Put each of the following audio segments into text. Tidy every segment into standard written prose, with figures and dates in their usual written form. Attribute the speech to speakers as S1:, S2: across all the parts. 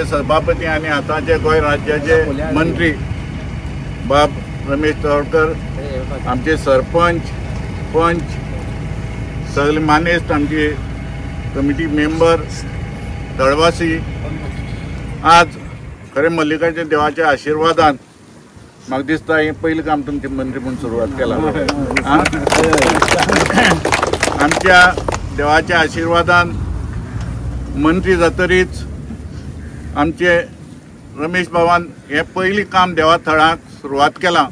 S1: सभापती आणि आताचे गोय राज्याचे मंत्री बाब रमेश तळवडकर, आमचे सरपंच पंच सगळे मानेस्त, आमचे कमिटी मेंबर तळवासी, आज खरे मल्लिकार्जुन देवाच्या आशीर्वादान म्हाका दिसता हे पयलीं काम तुमचे मंत्री म्हणून सुरवात केला। आमच्या देवाच्या आशीर्वादान मंत्री जातरीच आमचे रमेश बाबान हे पयलीं काम देवा थळाक सुरवात केला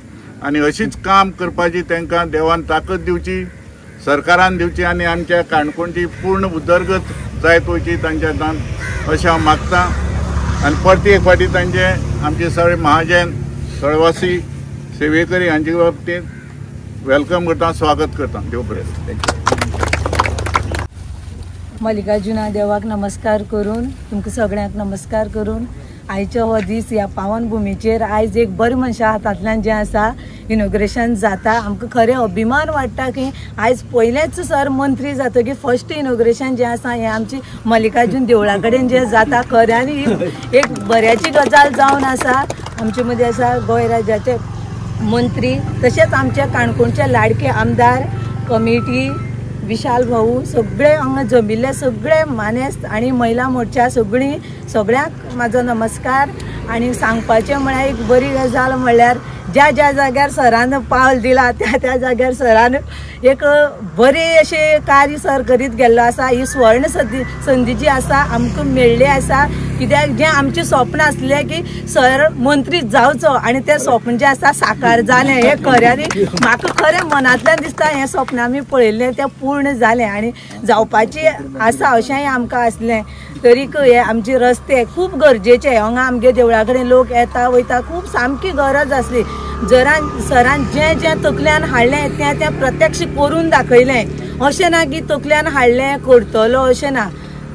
S1: आणि अशीच काम करपाची तांकां देवान ताकद दिवची, सरकारान दिवची आणि आमच्या काणकोणची पूर्ण उदरगत जायत वयची तांच्या दान अशें हांव मागतां। आनी परती एक फावटी तांचे आमचे सगळे महाजन तळवासी सेवेकरी हांचे बाबतींत वेलकम करता, स्वागत करता। देव बरें।
S2: मल्लिकार्जुना देवाक नमस्कार करून तुमकां सगळ्यांक नमस्कार करून आयचो हो दीस ह्या पावन भुमीचेर आयज एक बरे मनशा हातांतल्यान जें आसा इनॉग्रेशन जाता। आमकां खरें अभिमान वाटता की आयज पयलेच सर मंत्री जातकीर फर्स्ट इनॉग्रेशन जें आसा हें आमची मल्लिकार्जुन देवळा कडेन जें जाता खऱ्यांनी एक बऱ्याची गजाल जावन आसा। आमचे मदीं आसा गोंय राज्याचे मंत्री, तशेंच आमच्या काणकोणचे लाडके आमदार, कमिटी, विशाल भाऊ, सगळे हांगा जमिल्ले सगळे मानेस्त आणि महिला मोर्चा सगळ्यांक म्हाजो नमस्कार। आणि सांगपाचें म्हळ्यार एक बरी गजाल म्हणल्यार ज्या ज्या जाग्यार सरान पावल दिला त्या त्या जाग्यार सरान एक बरे अशें कार्य सर करीत गेल्लो आसा। ही स्वर्ण संधी जी आसा आमकां मेळ्ळी आसा, कित्याक जें आमचें स्वप्न आसलें की सर मंत्री जावचो आणि तें स्वप्न जें आसा साकार जालें। हें खऱ्यांनी म्हाका खरें मनांतल्यान दिसता हें स्वप्न आमी पळयल्लें तें पूर्ण जालें आणि जावपाची आसा अशेंय आमकां आसलें। तरीक हे आमचे रस्ते खूब गरजेचे, हांगा आमगे देवळा कडेन लोक येता वयता, खूब सामकी गरज आसली। सरान जें जें तकल्यान हाडलें तें प्रत्यक्ष करून दाखयलें, अशें ना की तकल्यान हाडलें करतलो अशें ना।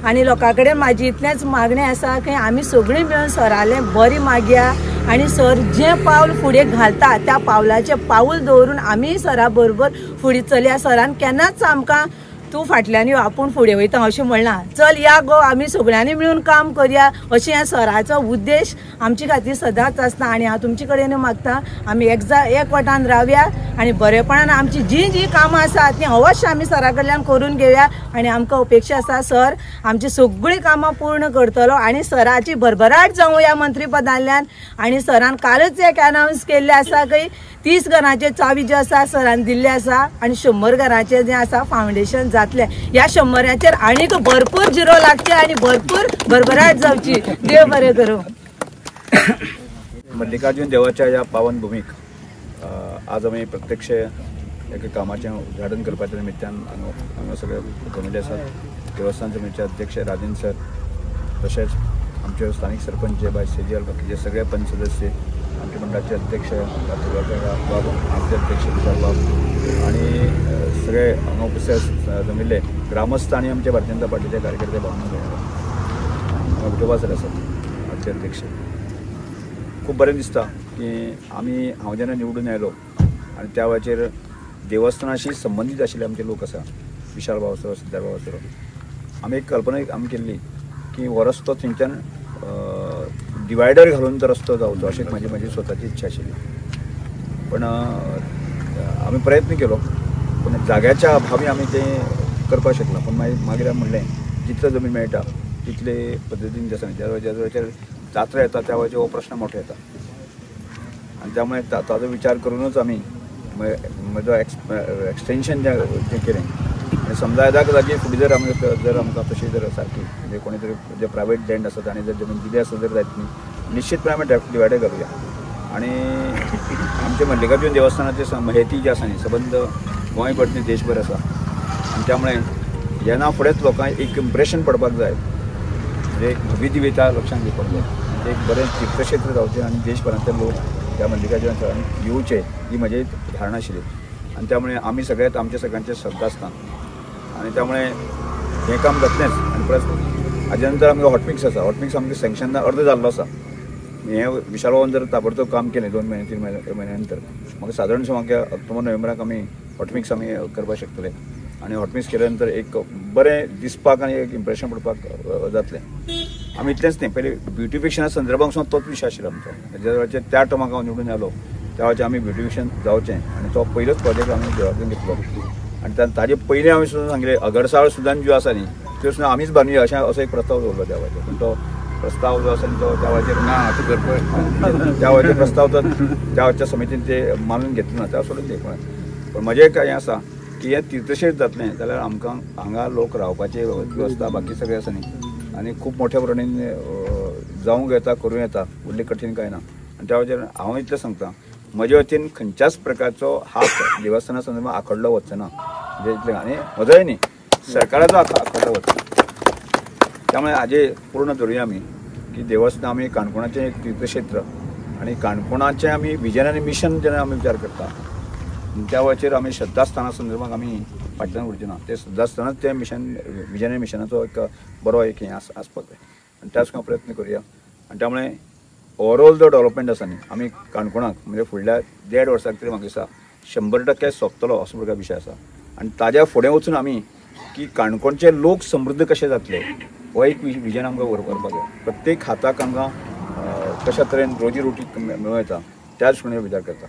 S2: आणि लोकां कडेन म्हाजी इतलेंच मागणें आसा की आमी सगळीं मेळून सरालें बरें मागया आणि सर जें पावल फुडें घालता त्या पावलाचें पाऊल दवरून आमी सरा बरोबर फुडें चलया। सरान केन्नाच आमकां तूं फाटल्यान यो आपूण फुडें वयता अशें म्हणना, चल या गो आमी सगळ्यांनी मेळून काम करया अशें ह्या सराचो उद्देश आमचे खातीर सदांच आसता। आणि हांव तुमचे कडेन मागता आमी एक वटान रावया आणि बरेपणान आमची जी कामां आसा ती अवश्य आमी सरा कडल्यान करून घेवया। आणि आमकां अपेक्षा आसा सर आमची सगळीं कामां पूर्ण करतलो आणि सराची भरभराट जावं ह्या मंत्रीपदांतल्यान। आणि सरान कालच एक अनाउन्स केल्लें आसा की 30 घरांचे चावी जे आसा सरान दिल्ले आसा आणि 100 घरांचे जे आसा फाउंडेशन जातले। ह्या 100च्याचेर आनीक भरपूर जिरो लागचे आणि भरपूर भरभराट जावची। देव बरें करूं।
S3: मल्लिकार्जुन देवाच्या ह्या पावन भूमीक आज आमी प्रत्यक्ष एका कामाचें उद्घाटन करपाच्या निमित्तान हांगा सगळे जमिल्ले आसात। देवस्थान समितीचे अध्यक्ष राजेंद्र सर, तशेंच आमचे स्थानिक सरपंच बाय सेजियल, बाकीचे सगळे पंच सदस्य, आमचे मंडळाचे अध्यक्ष बाब, आमचे अध्यक्ष विशाल बाब आणि सगळे हांगा उपस्थित जमिल्ले ग्रामस्थ आणि आमचे भारतीय जनता पार्टीचे कार्यकर्ते हांगा विठोबा सर आसात आमचे अध्यक्ष। खूब बरें दिसता की हांव जेन्ना निवडून आयलो आणि त्या वेळाचेर देवस्थानाशी संबंधीत आशिल्ले आमचे लोक आसा, विशाल भाव सर, सिद्धार्थ भाव सर, आमी एक कल्पना केल्ली की हो रस्तो थंयच्यान डिवायडर घालून तो रस्तो जावचो अशी माझी स्वताची इच्छा आशिल्ली। पण आमी प्रयत्न केलो पण जाग्याच्या अभावी आमी तें करपाक शकना। पण मागीर म्हणलें जितले जमीन मेळटा तितले पद्दतीन जें आसा ज्या वेळाचेर जात्रा येता त्या वेळाचेर हो प्रश्न मोठो येता आणि त्यामुळे ताजो विचार करूनच आमी म्हजो एक्सटेंशन जें केलें। आणि समजा येदाक जागी फुडें जर आमकां तशी जर सारकी म्हणजे कोणी तरी जे प्रायवेट लँड आसत आनी जर जमीन दिली आसत जर जायत न्ही निश्चितपणे आमी डिवायडर घालुया। आणि आमचे मल्लिकार्जुन देवस्थानाचे म्हायती जी आसा न्ही संबंध गोंयभर न्ही देशभर आसा आणि त्यामुळे जेन्ना फुडेंच लोकांक एक इम्प्रेशन पडपाक जाय, म्हणजे एक भव्य दिव्यता लक्षांत घेवपाक जाय, म्हणजे एक बरें तीर्थक्षेत्र जावचें आणि देशभरांतले लोक ह्या मल्लिकार्जुन थळान येवचें ही म्हजी धारणा आशिल्ली आनी त्यामुळे आमी सगळ्यात आमच्या सगळ्यांचें श्रद्धास्थान आनी त्यामुळे हें काम जातलेंच आनी प्लस हाजे नंतर आमकां हॉटमिक्स आसा हॉटमिक्स आमकां सँक्शन अर्द जाल्लो आसा हें विशाल बाबान जर ताबडतोब काम केलें 2 महिने 3 महिन्या नंतर म्हाका सादारणशें म्हाका ऑक्टोबर नोव्हेंबराक आमी हॉटमिक्स आमी करपाक शकतले आनी हॉटमिक्स केल्या नंतर एक बरें दिसपाक आनी एक इम्प्रेशन पडपाक जातलें आमी इतलेंच न्ही पयलीं ब्युटिफिकेशना संदर्भांत सुद्दां तोच विशय आशिल्लो आमचो ज्या वेळाचेर त्या टर्माक हांव निवडून आयलो त्या वेळाचेर आमी ब्युटिफिकेशन जावचें आनी तो पयलोच प्रोजेक्ट आमी देवाकडे घेतलो आनी ताजे पयलीं हांवें सुद्दां सांगलें अगरसाळ सुद्दां ज्यो आसा न्ही त्यो सुद्दां आमीच बांदयो अशें असो एक प्रस्ताव दवरलो त्या वेळाचेर पूण तो प्रस्ताव जो आसा तो त्या वेळाचेर ना त्या वेळाचेर प्रस्ताव तो त्या वेळाच्या समितीन ते मानून घेतलो ना त्या सोडून ते पण म्हजें एक हें आसा की हें तीर्थक्षेत्र जातलें जाल्यार आमकां हांगा लोक रावपाची वेवस्था बाकी सगळें आसा न्ही आनी खूब मोठ्या प्रमाणेन जावंक येता करूं येता व्हडली कठीण कांय ना आनी त्या वेळाचेर हांव इतलें सांगता म्हजे वतीन खंयच्याच प्रकारचो हात देवस्थाना संदर्भात आखडलो वचचो ना म्हणजे इतलें आनी म्हजोय न्ही सरकाराचो आखडलो वचचो त्यामुळे हाजे पूर्ण धरुया आमी की देवस्थान आमी काणकोणाचें एक तीर्थक्षेत्र आनी काणकोणाचें आमी विजन आनी मिशन जेन्ना आमी विचार करता त्या वेळाचेर आमी श्रद्धास्थाना संदर्भात आमी फाटल्यान उरचें ना ते श्रद्धास्थानाच तें मिशन विजन आनी मिशनाचो एक बरो एक हें आसपाक जाय आनी त्याच प्रयत्न करुया आनी त्यामुळे ओवरऑल जो डेव्हलपमेंट आसा न्ही आमी काणकोणाक म्हणजे फुडल्या 1.5 वर्साक तरी म्हाका दिसता 100% सोंपतलो असो प्रकार विशय आसा आनी ताज्या फुडें वचून आमी की काणकोणचे लोक समृद्ध कशे जातले हो एक विजन आमकां व्हरपाक जाय प्रत्येक हाताक आमकां कशा तरेन रोजी रोटी मेळूं येता त्याच फुडें विचार करता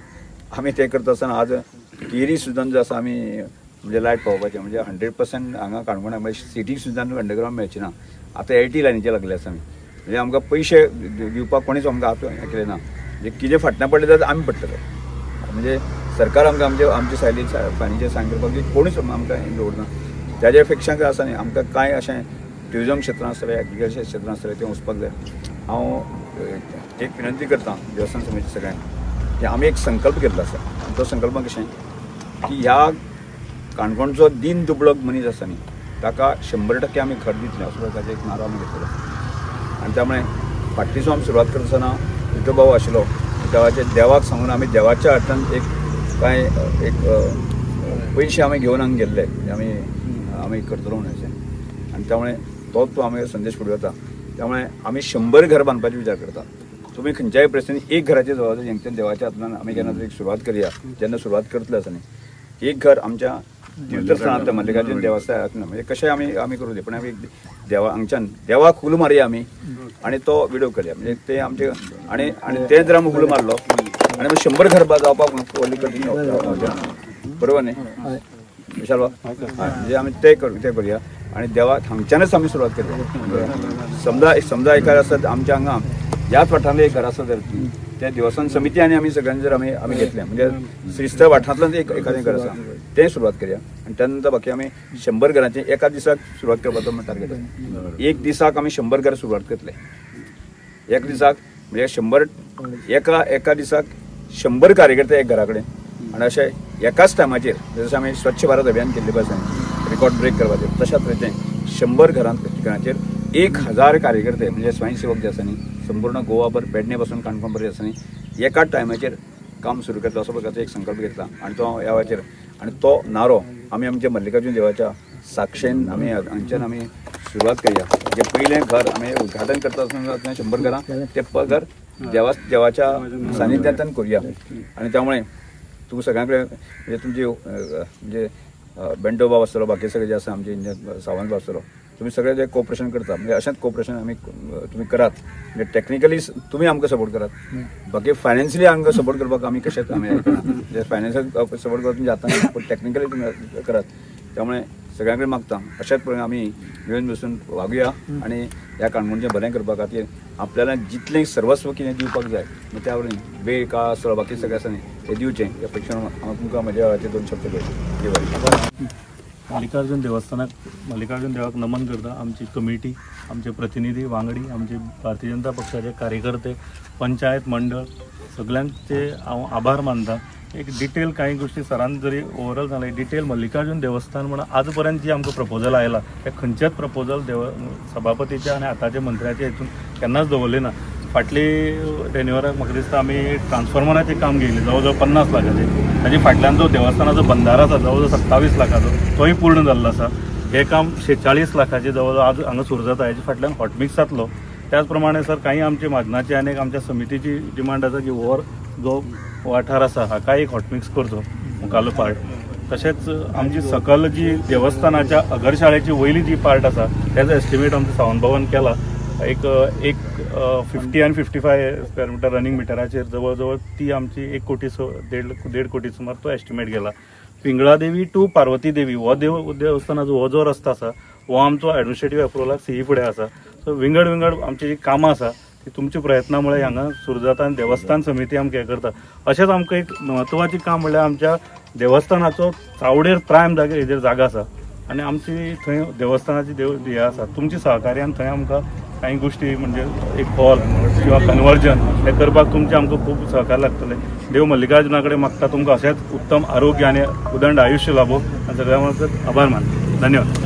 S3: आमी ते करता आसतना आज केरी सुद्दां जो आसा आमी म्हणजे लायट पावोवपाचें म्हणजे 100% हांगा काणकोणा म्हणजे सिटीक सुद्दां अंडरग्रावंड मेळची ना आतां LT लायनीचे लागले आसा आमी म्हणजे आमकां पयशे दिवपाक कोणीच आमकां हात केले ना म्हणजे कितें फाटल्यान पडलें जाल्यार आमी पडटले म्हणजे सरकार आमकां आमचे फायनीचे सांग करपाक कोणूच आमकां दवरना त्याच्या पेक्षा काय आसा न्ही आमकां कांय अशें ट्युरिजम क्षेत्रांत आसतलें एग्रिकल्चर क्षेत्रांत आसतलें तें वचपाक जाय हांव एक विनंती करता देवस्थान समिती सगळ्यांक की आमी एक संकल्प घेतलो आसा आनी तो संकल्प कशें की ह्या काणकोणचो दिन दुबळो मनीस आसा न्ही ताका 100% आमी घर दितले असो प्रकारचो एक नारो आमी घेतलो आनी त्यामुळे फाटली दिसा आमी सुरवात करता आसतना विठो भाऊ आशिल्लो देवाक सांगून आमी देवाच्या हातान एक कांय एक पयशे आमी घेवन हांगा गेल्ले आमी करतलो म्हणून अशें आनी त्यामुळे तोच आमी संदेश फुडें वता त्यामुळे आमी 100 घर बांदपाचो विचार करता तुमी खंयच्याय परिस्थितीन एक घराची जबाबदारी जेंच्या देवाच्या हातान आमी केन्ना तरी सुरवात करया जेन्ना सुरवात करतले आसा न्ही एक घर आमच्या तीर्थस्थानांतल्या मल्लिकार्जुन देवस्थानांत म्हणजे कशें आमी करूं दे पण आमी देवा हांगच्यान देवाक हुल मारया आमी आनी तो विडो करया म्हणजे ते आमचे आनी ते जर आमी हुल मारलो आनी 100 घर जावपाक व्हडली कठीण बरोबर न्ही विशाल म्हणजे आमी ते करूया आनी देवाक हांगच्यानच आमी सुरवात करया समजा एखाद आसत आमच्या हांगा ह्याच वाठारांतलें एक घर आसा तर ते देवस्थान समिती आनी आमी सगळ्यांनी जर आमी घेतलें म्हणजे श्रीस्थ वाठारांतल्यान एखादें घर आसा तें सुरवात करया आनी त्या नंतर बाकी आमी 100 घरांची एका दिसाक सुरवात करपाचो टार्गेट आसा एक दिसाक आमी 100 घर सुरवात करतले एक दिसाक म्हणजे 100 एका दिसाक 100 कार्यकर्ते एक घरा कडेन आनी अशें एकाच टायमाचेर जशें आमी स्वच्छ भारत अभियान केल्ले पळय रेकॉर्ड ब्रेक करपाचें तशाच तरेचें 100 घरांचेर 1000 कार्यकर्ते म्हणजे स्वयंसेवक जे आसा न्ही संपूर्ण गोवाभर पेडणे पासून काणकोण पर्यंत आसा न्ही एकाच टायमाचेर काम सुरू करता असो प्रकारचो एक संकल्प घेतला आनी तो ह्या वेळाचेर आनी तो नारो आमी आमच्या मल्लिकार्जुन देवाच्या साक्षेन आमी हांगच्यान आमी सुरवात करया जे पयलें घर आमी उद्घाटन करता आसतना 100 घरां ते घर देवाच्या सानिध्यांतल्यान करुया आनी त्यामुळे तुमी सगळ्यां कडेन म्हणजे तुमची म्हणजे बेंटो बाब आसतलो बाकी सगळे जे आसा आमचे सावंत बाब आसतलो तुम्ही सगळे जे कोऑपरेशन करता म्हणजे अशेंच कोऑपरेशन आमी तुम्ही करात म्हणजे टेक्निकली तुम्ही आमकां सपोर्ट करात बाकी फायनान्शियली आमकां सपोर्ट करपाक आमी कशेंच आमी म्हणजे फायनान्शियल सपोर्ट करपाक जाता पूण टेक्निकली तुम्ही करात त्यामुळे सगळ्यां कडेन मागता अशेंच प्रमाणे आमी घेवन बसून वागुया आनी ह्या काणकोणचें बरें करपा खातीर आपल्याला जितलें सर्वस्व कितें दिवपाक जाय त्या वरवीं वेळ काळ आसलो बाकी सगळें आसा न्ही तें दिवचें ह्या पेक्षा हांव तुमकां म्हज्या वेळाचे 2 शब्द
S4: मल्लिकार्जुन देवाक नमन करता आमची कमिटी आमचे प्रतिनिधी वांगडी आमचे भारतीय जनता पक्षाचे कार्यकर्ते पंचायत मंडळ सगळ्यांचे हांव आभार मानता एक डिटेल काही गोष्टी सरान जरी ओवरऑल सांगले डिटेल मल्लिकार्जुन देवस्थान म्हणून आज पर्यंत जी आमकां प्रपोजल आयला ते खंयचेच प्रपोजल सभापतीच्या आनी आतांच्या मंत्र्याच्या हितून केन्नाच दवरले ना फाटली डेनिवराक म्हाका दिसता आमी ट्रान्सफॉर्मराचें काम घेयलें जवळ जवळ 50 लाखाचें. ताजे फाटल्यान जो देवस्थानाचो बंधारो आसा जवळ जवळ 27 लाखाचो तोय पूर्ण जाल्लो आसा. हे काम 46 लाखाचें जवळ जवळ आज हांगा सुरू जाता. हेजे फाटल्यान हॉटमिक्स जातलो. त्याच प्रमाणे सर काही आमची मागनाची आनी आमच्या समितीची डिमांड आसा की ओवर जो वाठार आसा हाका एक हॉटमिक्स करचो मुखाल्लो पार्ट. तशेंच आमची सकल जी देवस्थानाच्या अगरशाळेची वयली जी पार्ट आसा त्याचो एस्टिमेट आमच्या सावंत भवन केला. एक 50 आणि 55 स्क्वेअर मिटर रनिंग मिटराचेर जवळ जवळ ती आमची 1 कोटी 1.5 कोटी सुमार तो एस्टिमेट गेला. पिंगळा देवी टू पार्वती देवी हो देवस्थानाचो हो जो रस्तो आसा हो आमचो एडमिनिस्ट्रेटिव्ह अप्रुवलाक सीई फुडें आसा. सो विंगड आमची जी कामां आसा ती तुमच्या प्रयत्नामुळे हांगा सुरू जाता आनी देवस्थान समिती आमकां हें करता. अशेंच आमकां एक म्हत्वाचें काम म्हणल्यार आमच्या देवस्थानाचो चावडेर प्रायम हेजेर जागा आसा आनी आमची थंय देवस्थानाची हें आसा. तुमच्या सहकार्यान थंय आमकां काही गोष्टी म्हणजे एक हॉल किंवा कन्वर्जन हे करपाक तुमचे आमकां खूब सहकार्य लागतलें. देव मल्लिकार्जुना कडेन मागता तुमकां अशेंच उत्तम आरोग्य आनी उदंड आयुश्य लाभो आनी सगळ्यां आभार मानता. धन्यवाद.